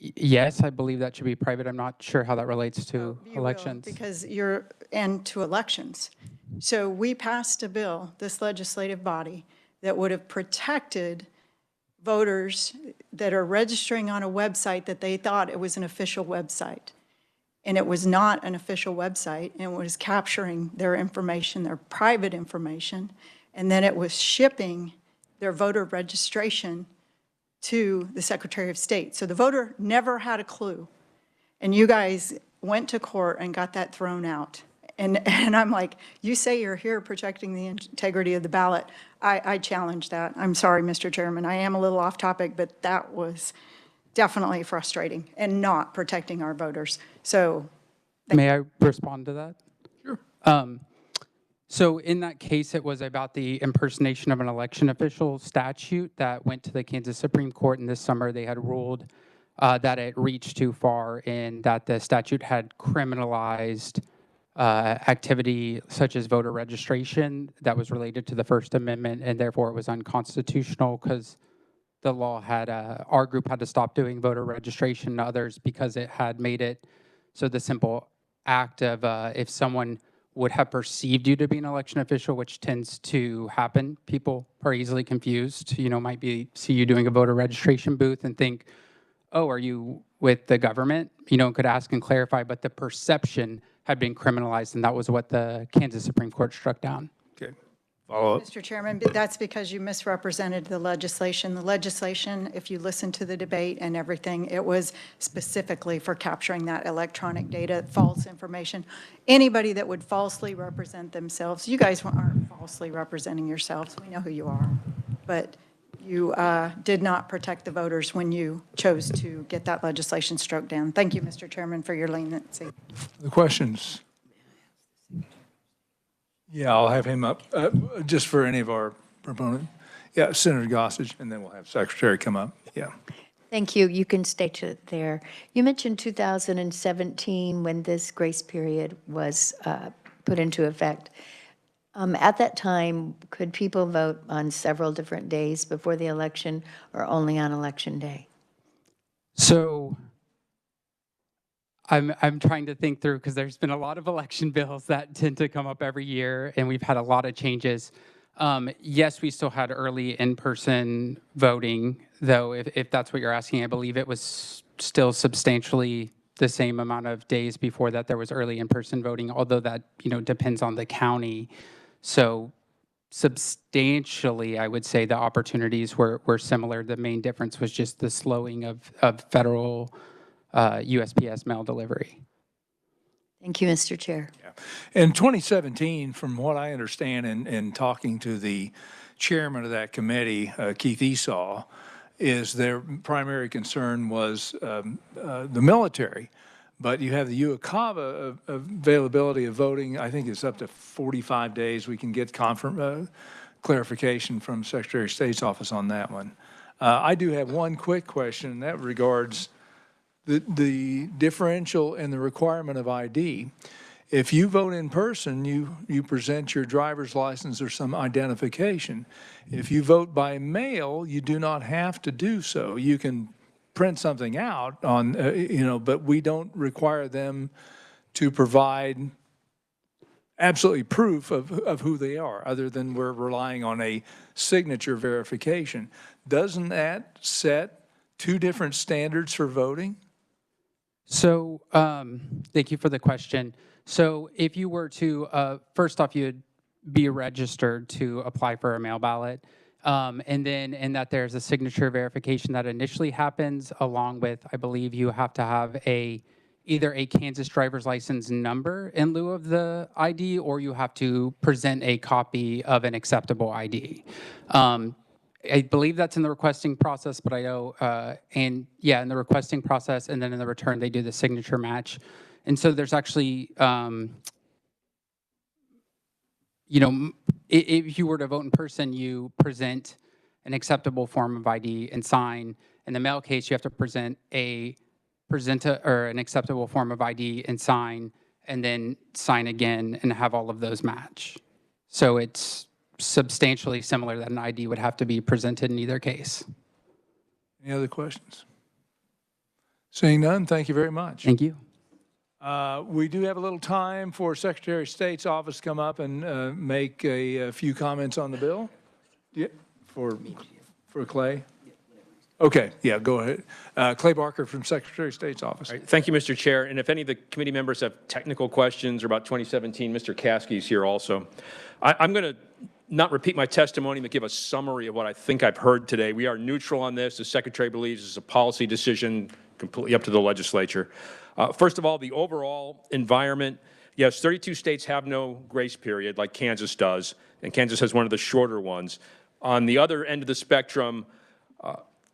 Yes, I believe that should be private. I'm not sure how that relates to elections. Because and to elections. So we passed a bill, this legislative body, that would have protected voters that are registering on a website that they thought it was an official website. And it was not an official website, and it was capturing their information, their private information, and then it was shipping their voter registration to the Secretary of State. So the voter never had a clue. And you guys went to court and got that thrown out. And I'm like, you say you're here protecting the integrity of the ballot. I challenge that. I'm sorry, Mr. Chairman. I am a little off topic, but that was definitely frustrating and not protecting our voters. So may I respond to that? Sure. So in that case, it was about the impersonation of an election official statute that went to the Kansas Supreme Court, and this summer they had ruled that it reached too far and that the statute had criminalized activity such as voter registration that was related to the First Amendment, and therefore it was unconstitutional because the law had, our group had to stop doing voter registration to others because it had made it so the simple act of if someone would have perceived you to be an election official, which tends to happen, people are easily confused, might see you doing a voter registration booth and think, oh, are you with the government? Could ask and clarify, but the perception had been criminalized, and that was what the Kansas Supreme Court struck down. Okay. Follow up. Mr. Chairman, but that's because you misrepresented the legislation. The legislation, if you listen to the debate and everything, it was specifically for capturing that electronic data, false information. Anybody that would falsely represent themselves, you guys aren't falsely representing yourselves. We know who you are. But you did not protect the voters when you chose to get that legislation struck down. Thank you, Mr. Chairman, for your leniency. The questions? Yeah, I'll have him up just for any of our proponents. Yeah, Senator Gossage, and then we'll have Secretary come up. Yeah. Thank you. You can stay there. You mentioned 2017 when this grace period was put into effect. At that time, could people vote on several different days before the election or only on election day? So I'm trying to think through, because there's been a lot of election bills that tend to come up every year, and we've had a lot of changes. Yes, we still had early in-person voting, though, if that's what you're asking. I believe it was still substantially the same amount of days before that there was early in-person voting, although that, depends on the county. So substantially, I would say the opportunities were similar. The main difference was just the slowing of federal USPS mail delivery. Thank you, Mr. Chair. Yeah. In 2017, from what I understand in talking to the chairman of that committee, Keith Esau, is their primary concern was the military. But you have the UOCAVA availability of voting. I think it's up to 45 days. We can get clarification from Secretary of State's office on that one. I do have one quick question, and that regards the differential in the requirement of ID. If you vote in person, you present your driver's license or some identification. If you vote by mail, you do not have to do so. You can print something out on, but we don't require them to provide absolutely proof of who they are, other than we're relying on a signature verification. Doesn't that set two different standards for voting? So thank you for the question. So if you were to, first off, you'd be registered to apply for a mail ballot. And then in that there's a signature verification that initially happens, along with, I believe you have to have either a Kansas driver's license number in lieu of the ID, or you have to present a copy of an acceptable ID. I believe that's in the requesting process, but I know, in the requesting process, and then in the return, they do the signature match. And so there's actually, if you were to vote in person, you present an acceptable form of ID and sign. In the mail case, you have to present an acceptable form of ID and sign again and have all of those match. So it's substantially similar that an ID would have to be presented in either case. Any other questions? Seeing none, thank you very much. Thank you. We do have a little time for Secretary of State's office to come up and make a few comments on the bill. Yeah, for Clay. Okay, yeah, go ahead. Clay Barker from Secretary of State's office. Right, thank you, Mr. Chair. And if any of the committee members have technical questions or about 2017, Mr. Caskey's here also. I'm going to not repeat my testimony, but give a summary of what I think I've heard today. We are neutral on this. The Secretary believes it's a policy decision completely up to the legislature. First of all, the overall environment, yes, 32 states have no grace period like Kansas does, and Kansas has one of the shorter ones. On the other end of the spectrum,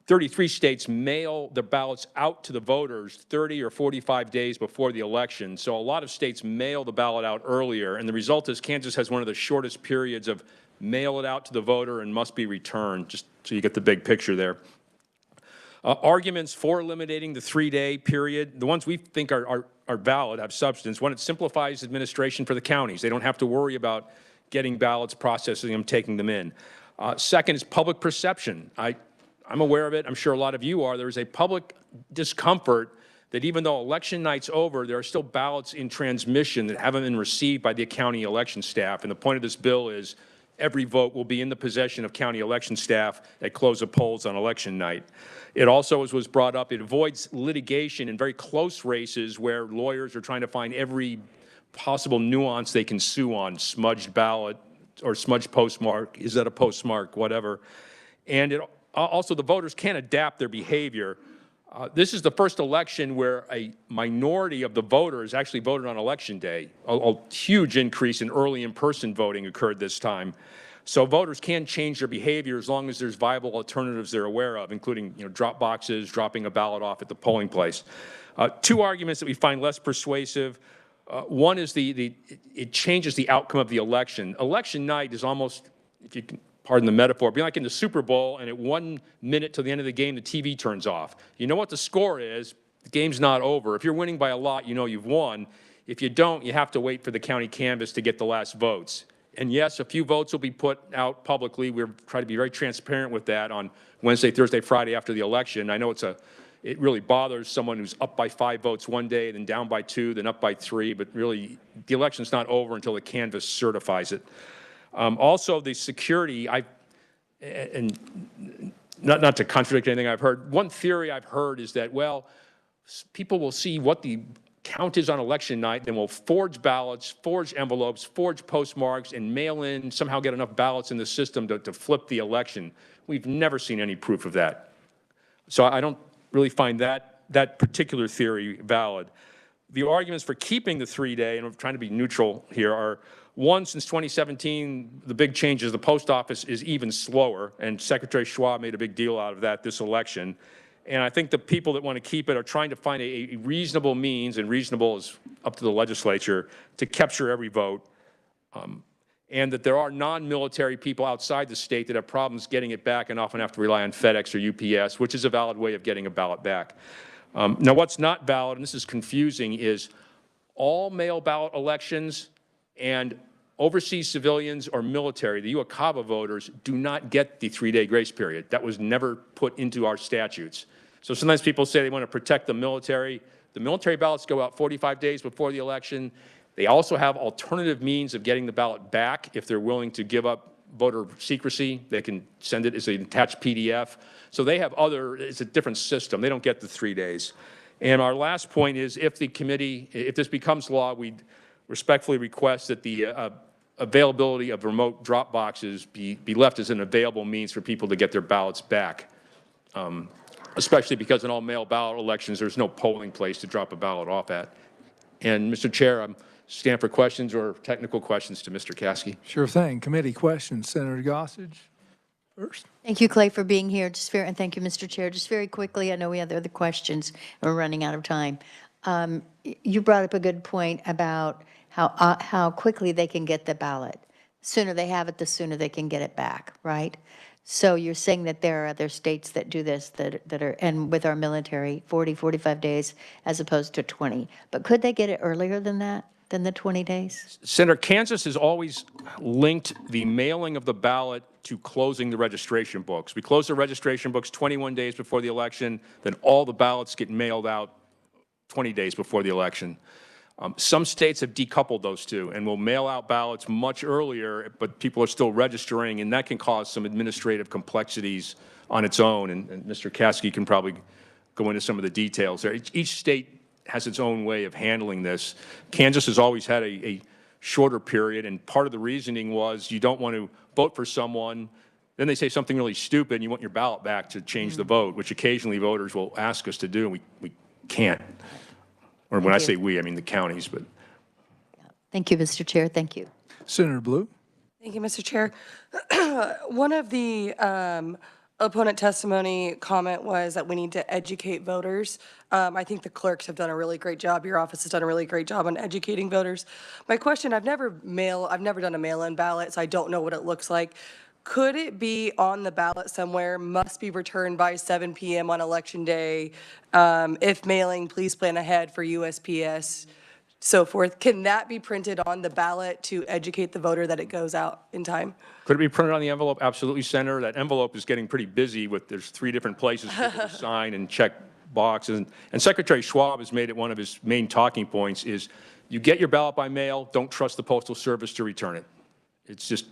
33 states mail their ballots out to the voters 30 or 45 days before the election. So a lot of states mail the ballot out earlier, and the result is Kansas has one of the shortest periods of mail it out to the voter and must be returned, just so you get the big picture there. Arguments for eliminating the 3-day period, the ones we think are valid, have substance. One, it simplifies administration for the counties. They don't have to worry about getting ballots, processing them, taking them in. Second is public perception. I I'm aware of it, I'm sure a lot of you are, there's a public discomfort that even though election night's over, there are still ballots in transmission that haven't been received by the county election staff. And the point of this bill is every vote will be in the possession of county election staff at close of polls on election night. It also, as was brought up, it avoids litigation in very close races where lawyers are trying to find every possible nuance they can sue on, smudged ballot or smudged postmark, is that a postmark, whatever. And it also, the voters can adapt their behavior. This is the first election where a minority of the voters actually voted on election day. A huge increase in early in-person voting occurred this time. So voters can change their behavior as long as there's viable alternatives they're aware of, including drop boxes, dropping a ballot off at the polling place. Two arguments that we find less persuasive. One is it changes the outcome of the election. Election night is almost, if you can pardon the metaphor, be like in the Super Bowl, and at 1 minute to the end of the game, the TV turns off. You know what the score is. The game's not over. If you're winning by a lot, you know you've won. If you don't, you have to wait for the county canvass to get the last votes. And yes, a few votes will be put out publicly. We're trying to be very transparent with that on Wednesday, Thursday, Friday after the election. I know it really bothers someone who's up by 5 votes one day, then down by 2, then up by 3, but really the election's not over until the canvass certifies it. Also, the security, and not to contradict anything I've heard, one theory I've heard is that, well, people will see what the count is on election night, then we'll forge ballots, forge envelopes, forge postmarks, and mail in, somehow get enough ballots in the system to flip the election. We've never seen any proof of that. So I don't really find that particular theory valid. The arguments for keeping the 3-day, and I'm trying to be neutral here, are one, since 2017, the big change is the post office is even slower, and Secretary Schwab made a big deal out of that this election. And I think the people that want to keep it are trying to find a reasonable means, and reasonable is up to the legislature, to capture every vote. And that there are non-military people outside the state that have problems getting it back and often have to rely on FedEx or UPS, which is a valid way of getting a ballot back. Now, what's not valid, and this is confusing, is all mail ballot elections and overseas civilians or military, the UOCAVA voters, do not get the 3-day grace period. That was never put into our statutes. So sometimes people say they want to protect the military. The military ballots go out 45 days before the election. They also have alternative means of getting the ballot back if they're willing to give up voter secrecy. They can send it as an attached PDF. So they have it's a different system. They don't get the 3 days. And our last point is if this becomes law, we respectfully request that the availability of remote drop boxes be left as an available means for people to get their ballots back, especially because in all mail ballot elections, there's no polling place to drop a ballot off at. And Mr. Chair, I'm stand for questions or technical questions to Mr. Caskey. Sure thing. Committee questions. Senator Gossage first. Thank you, Clay, for being here. And thank you, Mr. Chair. Just very quickly, I know we have other questions, and we're running out of time. You brought up a good point about how quickly they can get the ballot. The sooner they have it, the sooner they can get it back, right? So you're saying that there are other states that do this that are, and with our military, 40, 45 days as opposed to 20. But could they get it earlier than that, than the 20 days? Senator, Kansas has always linked the mailing of the ballot to closing the registration books. We close the registration books 21 days before the election, then all the ballots get mailed out 20 days before the election. Some states have decoupled those two and will mail out ballots much earlier, but people are still registering, and that can cause some administrative complexities on its own. And Mr. Caskey can probably go into some of the details there. Each state has its own way of handling this. Kansas has always had a shorter period, and part of the reasoning was you don't want to vote for someone, then they say something really stupid, and you want your ballot back to change the vote, which occasionally voters will ask us to do, and we can't. Or when I say we, I mean the counties. But Thank you, Mr. Chair. Thank you. Senator Blue. Thank you, Mr. Chair. One of the opponent testimony comment was that we need to educate voters. I think the clerks have done a really great job. Your office has done a really great job on educating voters. My question, I've never done a mail-in ballot, so I don't know what it looks like. Could it be on the ballot somewhere, must be returned by 7 p.m. on election day? If mailing, please plan ahead for USPS so forth. Can that be printed on the ballot to educate the voter that it goes out in time? Could it be printed on the envelope? Absolutely, Senator. That envelope is getting pretty busy there's 3 different places people to sign and check boxes. And Secretary Schwab has made it one of his main talking points is you get your ballot by mail, don't trust the Postal Service to return it. It's just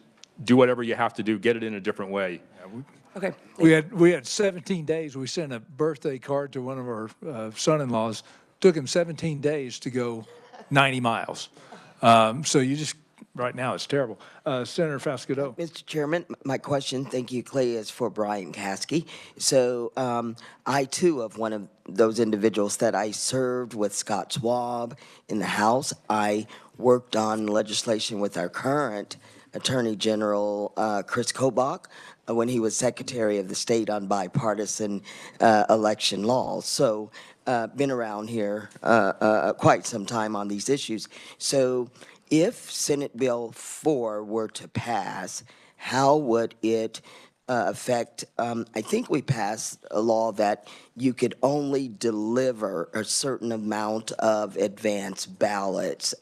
do whatever you have to do, get it in a different way. Okay. We had 17 days. We sent a birthday card to one of our son-in-laws. Took him 17 days to go 90 miles. So you just, right now, it's terrible. Senator Fasquedo. Mr. Chairman, my question, thank you, Clay, is for Brian Caskey. So I, too, of one of those individuals that I served with Scott Schwab in the House. I worked on legislation with our current Attorney General, Chris Kobach, when he was Secretary of the State on bipartisan election laws. So been around here quite some time on these issues. So if Senate Bill 4 were to pass, how would it affect, I think we passed a law that you could only deliver a certain amount of advance ballots.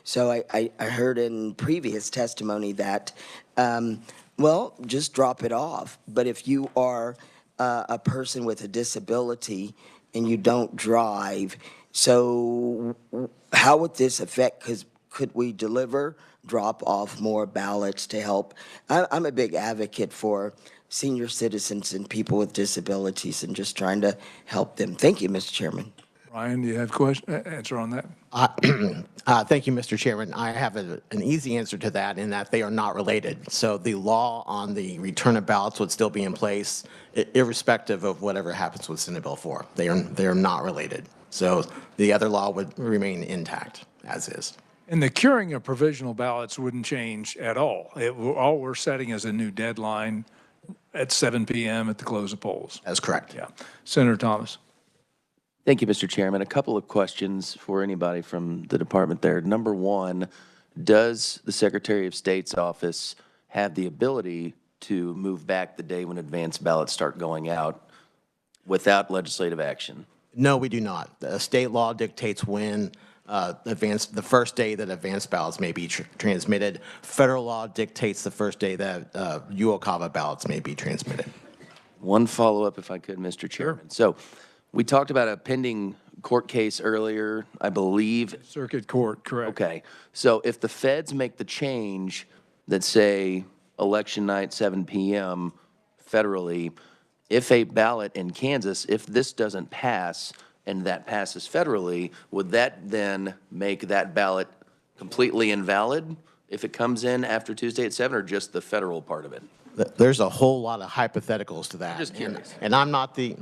So I heard in previous testimony that, well, just drop it off. But if you are a person with a disability and you don't drive, so how would this affect, because could we drop off more ballots to help? I'm a big advocate for senior citizens and people with disabilities and just trying to help them. Thank you, Mr. Chairman. Ryan, do you have a answer on that? Thank you, Mr. Chairman. I have an easy answer to that in that they are not related. So the law on the return of ballots would still be in place irrespective of whatever happens with Senate Bill 4. They are not related. So the other law would remain intact as is. And the curing of provisional ballots wouldn't change at all. All we're setting is a new deadline at 7 p.m. at the close of polls. That's correct. Yeah. Senator Thomas. Thank you, Mr. Chairman. A couple of questions for anybody from the department there. Number one, does the Secretary of State's office have the ability to move back the day when advance ballots start going out without legislative action? No, we do not. The state law dictates when the first day that advance ballots may be transmitted. Federal law dictates the first day that UOCAVA ballots may be transmitted. One follow-up, if I could, Mr. Chairman. So we talked about a pending court case earlier, I believe. Circuit Court, correct. Okay. So if the feds make the change that say election night, 7 p.m. federally, if a ballot in Kansas, if this doesn't pass and that passes federally, would that then make that ballot completely invalid if it comes in after Tuesday at 7, or just the federal part of it? There's a whole lot of hypotheticals to that. I'm just curious. And I'm not the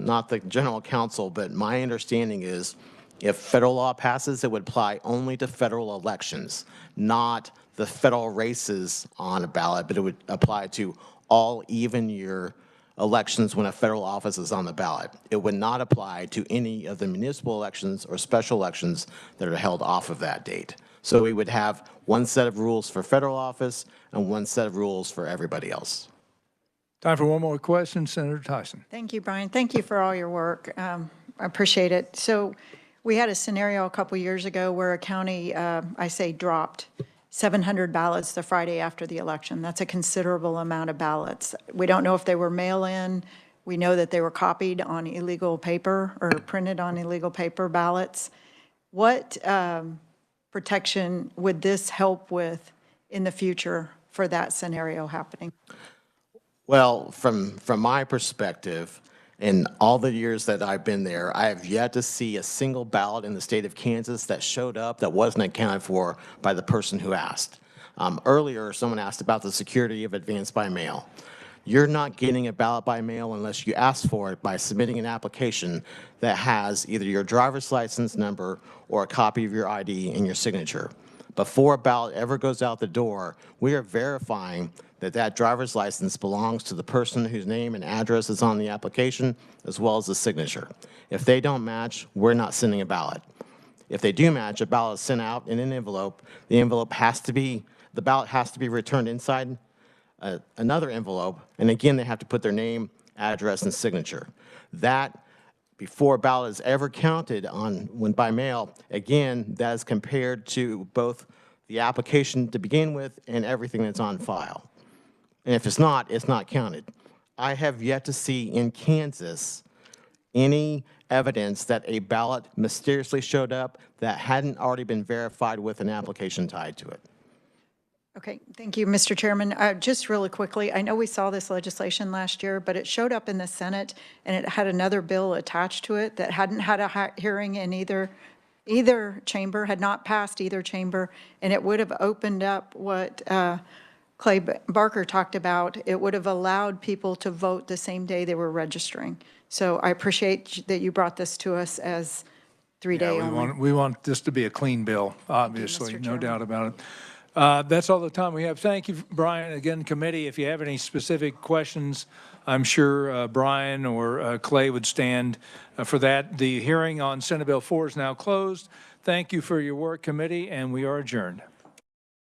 general counsel, but my understanding is if federal law passes, it would apply only to federal elections, not the federal races on a ballot, but it would apply to all even-year elections when a federal office is on the ballot. It would not apply to any of the municipal elections or special elections that are held off of that date. So we would have one set of rules for federal office and one set of rules for everybody else. Time for one more question, Senator Tyson. Thank you, Brian. Thank you for all your work. I appreciate it. So we had a scenario a couple years ago where a county, dropped 700 ballots the Friday after the election. That's a considerable amount of ballots. We don't know if they were mail-in. We know that they were copied on illegal paper or printed on illegal paper ballots. What protection would this help with in the future for that scenario happening? Well, from my perspective, in all the years that I've been there, I have yet to see a single ballot in the state of Kansas that showed up that wasn't accounted for by the person who asked. Earlier, someone asked about the security of advance by mail. You're not getting a ballot by mail unless you ask for it by submitting an application that has either your driver's license number or a copy of your ID and your signature. Before a ballot ever goes out the door, we are verifying that driver's license belongs to the person whose name and address is on the application, as well as the signature. If they don't match, we're not sending a ballot. If they do match, a ballot is sent out in an envelope. The ballot has to be returned inside another envelope, and again, they have to put their name, address, and signature. That before a ballot is ever counted when by mail, again, that is compared to both the application to begin with and everything that's on file. And if it's not counted. I have yet to see in Kansas any evidence that a ballot mysteriously showed up that hadn't already been verified with an application tied to it. Okay, thank you, Mr. Chairman. Just really quickly, I know we saw this legislation last year, but it showed up in the Senate, and it had another bill attached to it that hadn't had a hearing in either chamber, had not passed either chamber, and it would have opened up what Clay Barker talked about. It would have allowed people to vote the same day they were registering. So I appreciate that you brought this to us as 3-day only. We want this to be a clean bill, obviously, no doubt about it. That's all the time we have. Thank you, Brian. Again, committee, if you have any specific questions, I'm sure Brian or Clay would stand for that. The hearing on Senate Bill 4 is now closed. Thank you for your work, committee, and we are adjourned.